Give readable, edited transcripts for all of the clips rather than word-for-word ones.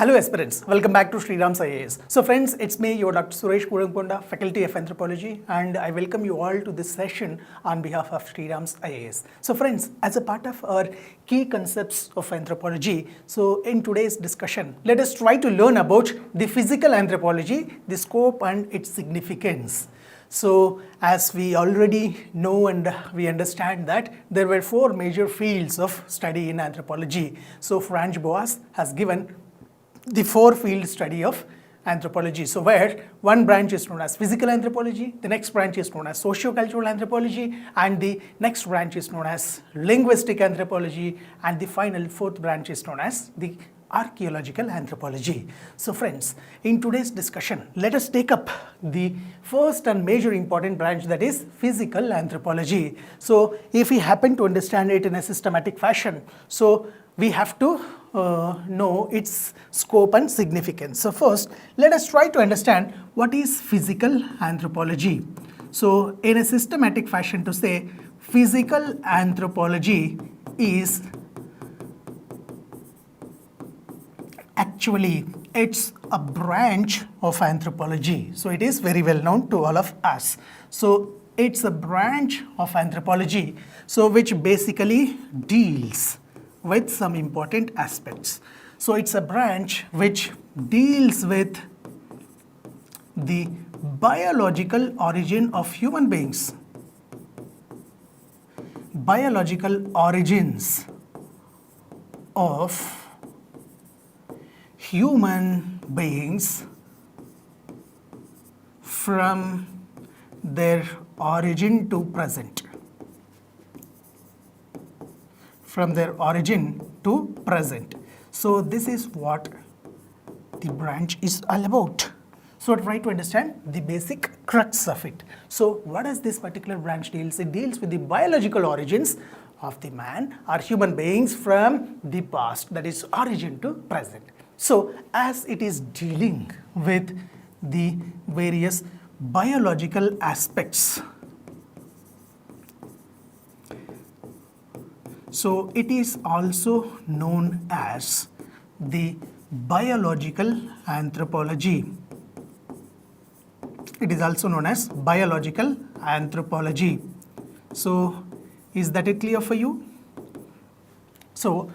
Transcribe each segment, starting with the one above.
Hello aspirants, welcome back to SRIRAM's IAS. So friends, it's me, your Dr. Suresh Kurangponda, Faculty of Anthropology, and I welcome you all to this session on behalf of SRIRAM's IAS. So friends, as a part of our key concepts of anthropology, so in today's discussion, let us try to learn about the physical anthropology, the scope and its significance. So as we already know and we understand that there were four major fields of study in anthropology. So Franz Boas has given the four-field study of anthropology. So where one branch is known as physical anthropology, the next branch is known as socio-cultural anthropology, and the next branch is known as linguistic anthropology, and the final fourth branch is known as the archaeological anthropology. So friends, in today's discussion, let us take up the first and major important branch, that is physical anthropology. So if we happen to understand it in a systematic fashion, so we have to know its scope and significance. So first, let us try to understand what is physical anthropology. So in a systematic fashion to say, physical anthropology is actually, it's a branch of anthropology. So it is very well known to all of us. So it's a branch of anthropology, so which basically deals with some important aspects. So it's a branch which deals with the biological origin of human beings, biological origins of human beings from their origin to present. From their origin to present. So this is what the branch is all about. So try to understand the basic crux of it. So what does this particular branch deals? It deals with the biological origins of the man or human beings from the past, that is origin to present. So as it is dealing with the various biological aspects, so it is also known as the biological anthropology. It is also known as biological anthropology. So is that it clear for you? So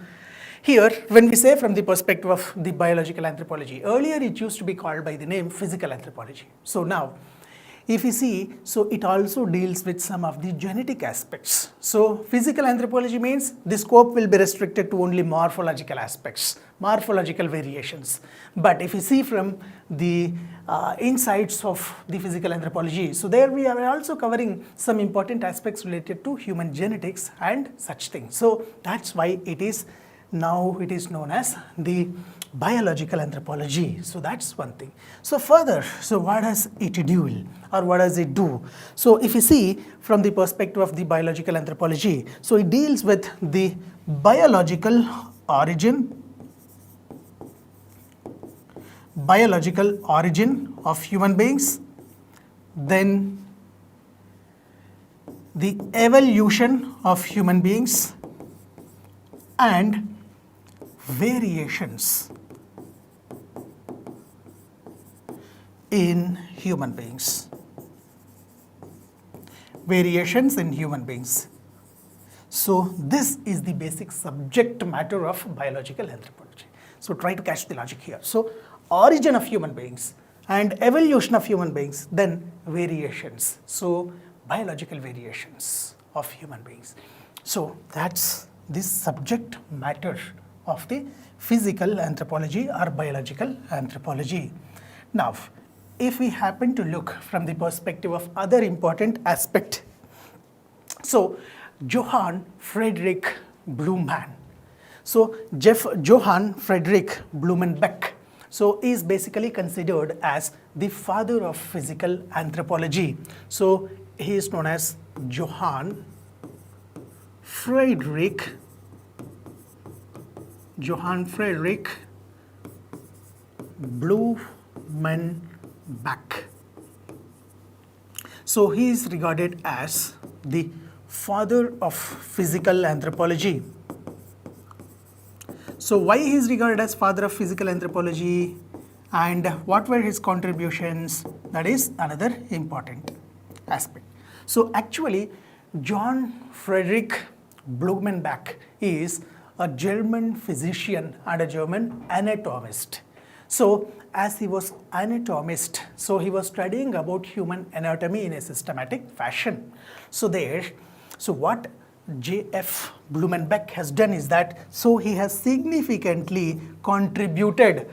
here, when we say from the perspective of the biological anthropology, earlier it used to be called by the name physical anthropology. So now, if you see, so it also deals with some of the genetic aspects. So physical anthropology means the scope will be restricted to only morphological aspects, morphological variations. But if you see from the insights of the physical anthropology, so there we are also covering some important aspects related to human genetics and such things. So that's why it is now it is known as the biological anthropology. So that's one thing. So further, so what does it do or what does it do? So if you see from the perspective of the biological anthropology, so it deals with the biological origin of human beings, then the evolution of human beings and variations in human beings. Variations in human beings. So this is the basic subject matter of biological anthropology. So try to catch the logic here. So origin of human beings and evolution of human beings, then variations. So biological variations of human beings. So that's this subject matter of the physical anthropology or biological anthropology. Now, if we happen to look from the perspective of other important aspect, so Johann Friedrich Blumenbach. So Johann Friedrich Blumenbach, so is basically considered as the father of physical anthropology. So he is known as Johann Friedrich Blumenbach. So he is regarded as the father of physical anthropology. So why he is regarded as father of physical anthropology and what were his contributions? That is another important aspect. So actually, John Frederick Blumenbach is a German physician and a German anatomist. So as he was anatomist, so he was studying about human anatomy in a systematic fashion. So what J.F. Blumenbach has done is that, so he has significantly contributed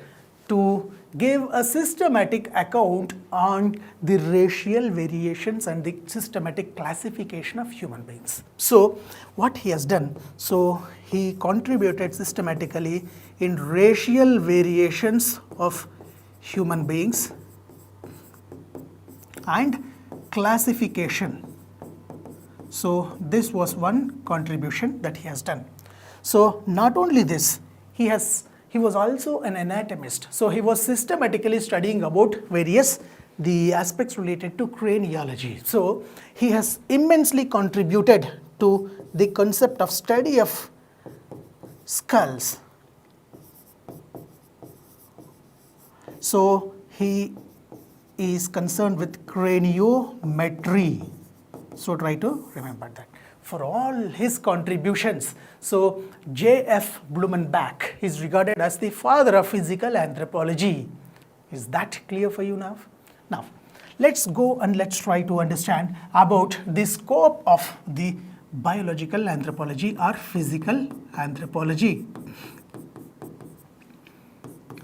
to give a systematic account on the racial variations and the systematic classification of human beings. So what he has done, so he contributed systematically in racial variations of human beings and classification. So this was one contribution that he has done. So not only this, he was also an anatomist. So he was systematically studying about the aspects related to craniology. So he has immensely contributed to the concept of study of skulls. So he is concerned with craniometry. So try to remember that. For all his contributions, so J.F. Blumenbach is regarded as the father of physical anthropology. Is that clear for you now? Now, let's go and let's try to understand about the scope of the biological anthropology or physical anthropology.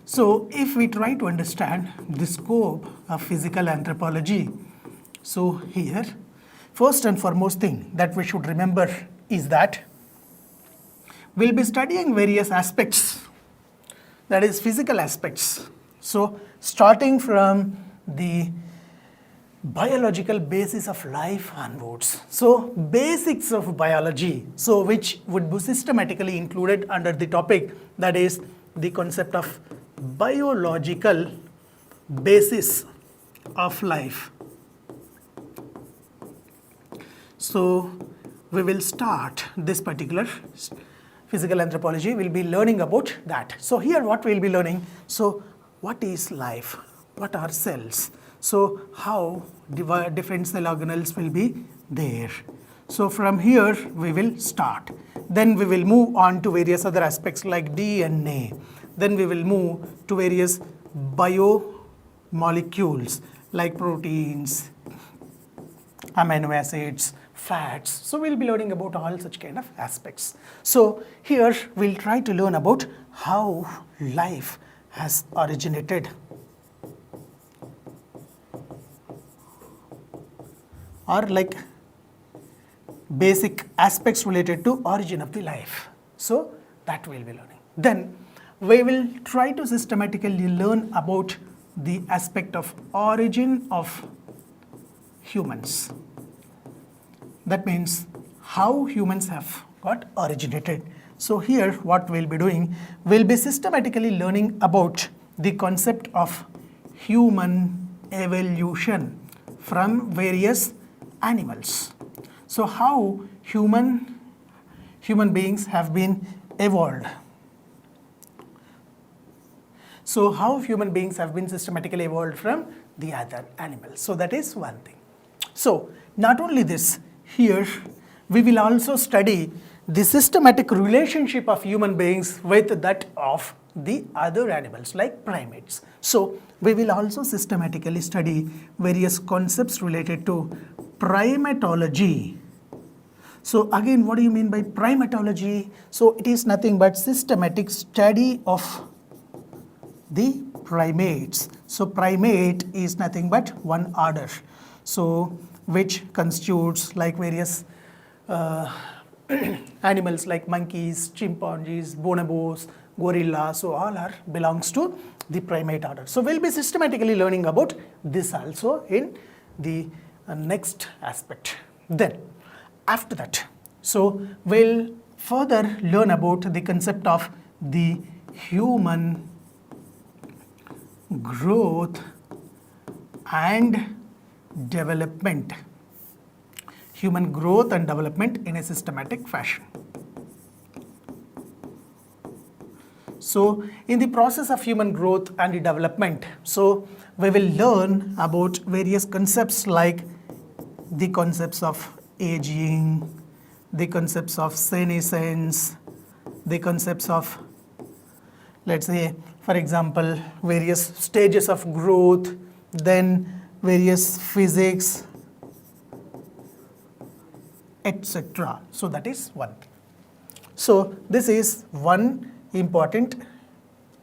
So if we try to understand the scope of physical anthropology, so here, first and foremost thing that we should remember is that we'll be studying various aspects, that is physical aspects. So starting from the biological basis of life onwards. So basics of biology, so which would be systematically included under the topic, that is the concept of biological basis of life. So we will start this particular physical anthropology. We'll be learning about that. So here what we'll be learning, so what is life? What are cells? So how different cell organelles will be there. So from here we will start. Then we will move on to various other aspects like DNA. Then we will move to various biomolecules like proteins, amino acids, fats. So we'll be learning about all such kind of aspects. So here we'll try to learn about how life has originated, or like basic aspects related to origin of the life. So that we'll be learning. Then we will try to systematically learn about the aspect of origin of humans. That means how humans have got originated. So here what we'll be doing, we'll be systematically learning about the concept of human evolution from various animals. So how human beings have been evolved. So how human beings have been systematically evolved from the other animals. So that is one thing. So not only this, here we will also study the systematic relationship of human beings with that of the other animals like primates. So we will also systematically study various concepts related to primatology. So again, what do you mean by primatology? So it is nothing but systematic study of the primates. So primate is nothing but one order, so which constitutes like various animals like monkeys, chimpanzees, bonobos, gorillas. So all belongs to the primate order. So we'll be systematically learning about this also in the next aspect. Then after that, so we'll further learn about the concept of the human growth and development. Human growth and development in a systematic fashion. So in the process of human growth and development, so we will learn about various concepts like the concepts of aging, the concepts of senescence, the concepts of, let's say, for example, various stages of growth, then various physics, etc. So that is one thing. So this is one important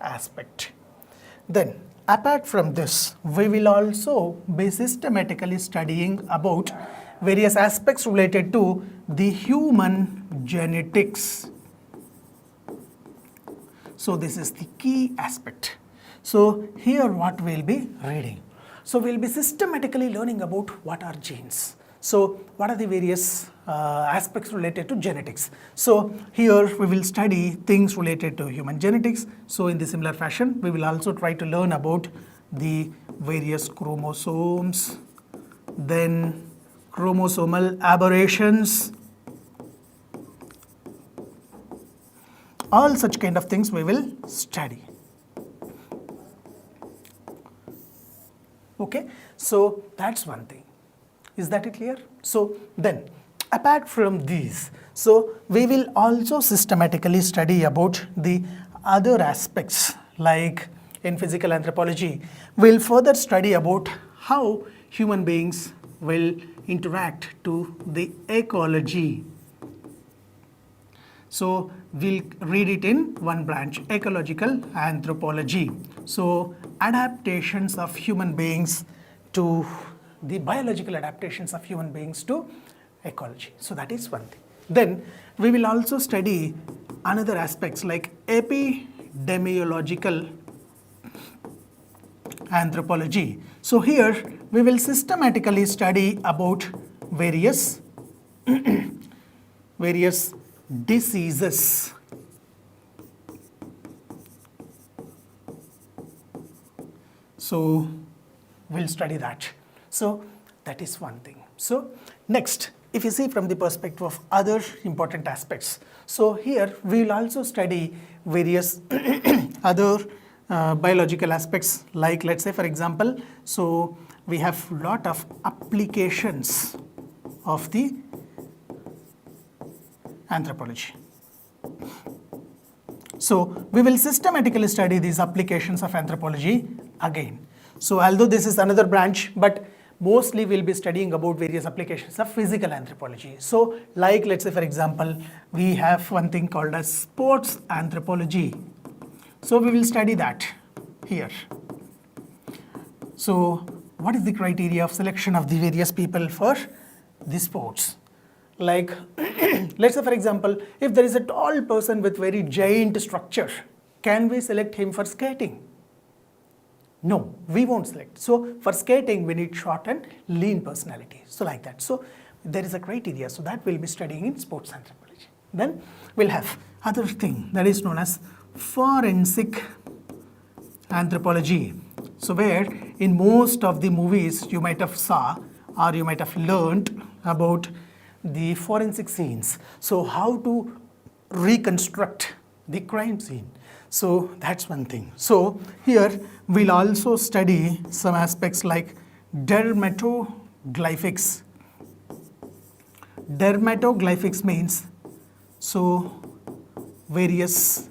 aspect. Then apart from this, we will also be systematically studying about various aspects related to the human genetics. So this is the key aspect. So here what we'll be reading. So we'll be systematically learning about what are genes. So what are the various aspects related to genetics. So here we will study things related to human genetics. So in the similar fashion, we will also try to learn about the various chromosomes, then chromosomal aberrations, all such kind of things we will study. Okay, so that's one thing. Is that clear? So then, apart from these, so we will also systematically study about the other aspects, like in physical anthropology, we'll further study about how human beings will interact to the ecology. So we'll read it in one branch, ecological anthropology. So adaptations of human beings to the biological adaptations of human beings to ecology. So that is one thing. Then we will also study another aspects like epidemiological anthropology. So here we will systematically study about various various diseases. So we'll study that. So that is one thing. So next, if you see from the perspective of other important aspects, so here we will also study various other biological aspects, like let's say for example, so we have lot of applications of the anthropology. So we will systematically study these applications of anthropology again. So although this is another branch, but mostly we'll be studying about various applications of physical anthropology. So like let's say for example, we have one thing called as sports anthropology. So we will study that here. So what is the criteria of selection of the various people for the sports? Like let's say for example, if there is a tall person with very giant structure, can we select him for skating? No, we won't select. So for skating, we need short and lean personality. So like that. So there is a criteria. So that we'll be studying in sports anthropology. Then we'll have other thing that is known as forensic anthropology. So where in most of the movies you might have saw or you might have learned about the forensic scenes. So how to reconstruct the crime scene. So that's one thing. So here we'll also study some aspects like dermatoglyphics. Dermatoglyphics means so various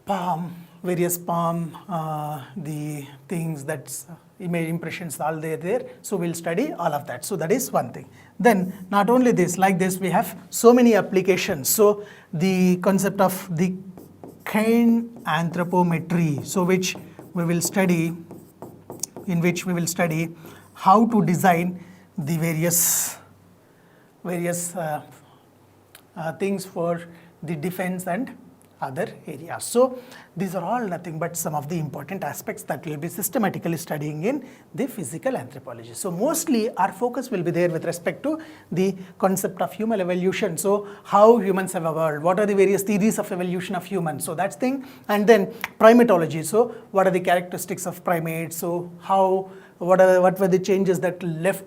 palm, the things that's image impressions all there. So we'll study all of that. So that is one thing. Then not only this, like this we have so many applications. So the concept of the kind anthropometry, so which we will study, in which we will study how to design the various things for the defense and other areas. So these are all nothing but some of the important aspects that we'll be systematically studying in the physical anthropology. So mostly our focus will be there with respect to the concept of human evolution. So how humans have evolved, what are the various theories of evolution of humans, so that's thing. And then primatology, so what are the characteristics of primates, so how what were the changes that lead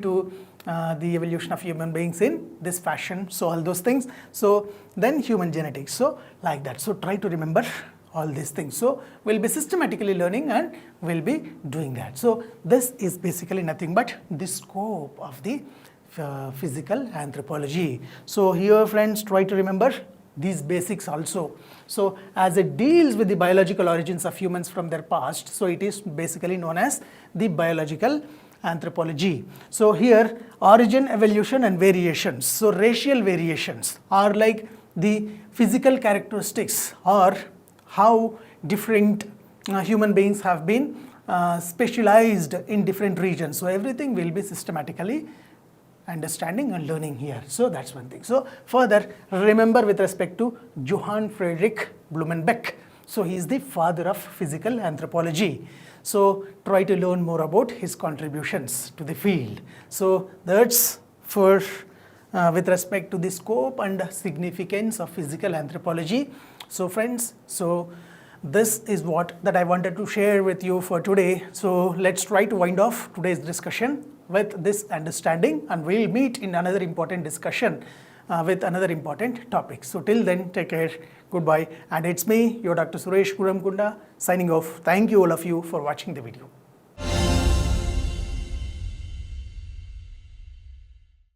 to the evolution of human beings in this fashion, so all those things. So then human genetics, so like that. So try to remember all these things. So we'll be systematically learning and we'll be doing that. So this is basically nothing but the scope of the physical anthropology. So here friends, try to remember these basics also. So as it deals with the biological origins of humans from their past, so it is basically known as the biological anthropology. So here origin, evolution and variations. So racial variations are like the physical characteristics or how different human beings have been specialized in different regions. So everything will be systematically understanding and learning here. So that's one thing. So further, remember with respect to Johann Friedrich Blumenbach. So he is the father of physical anthropology. So try to learn more about his contributions to the field. So that's for with respect to the scope and significance of physical anthropology. So friends, so this is what that I wanted to share with you for today. So let's try to wind off today's discussion with this understanding, and we'll meet in another important discussion with another important topic. So till then, take care, goodbye, and it's me, your Dr. Suresh Kuramkunda, signing off. Thank you all of you for watching the video.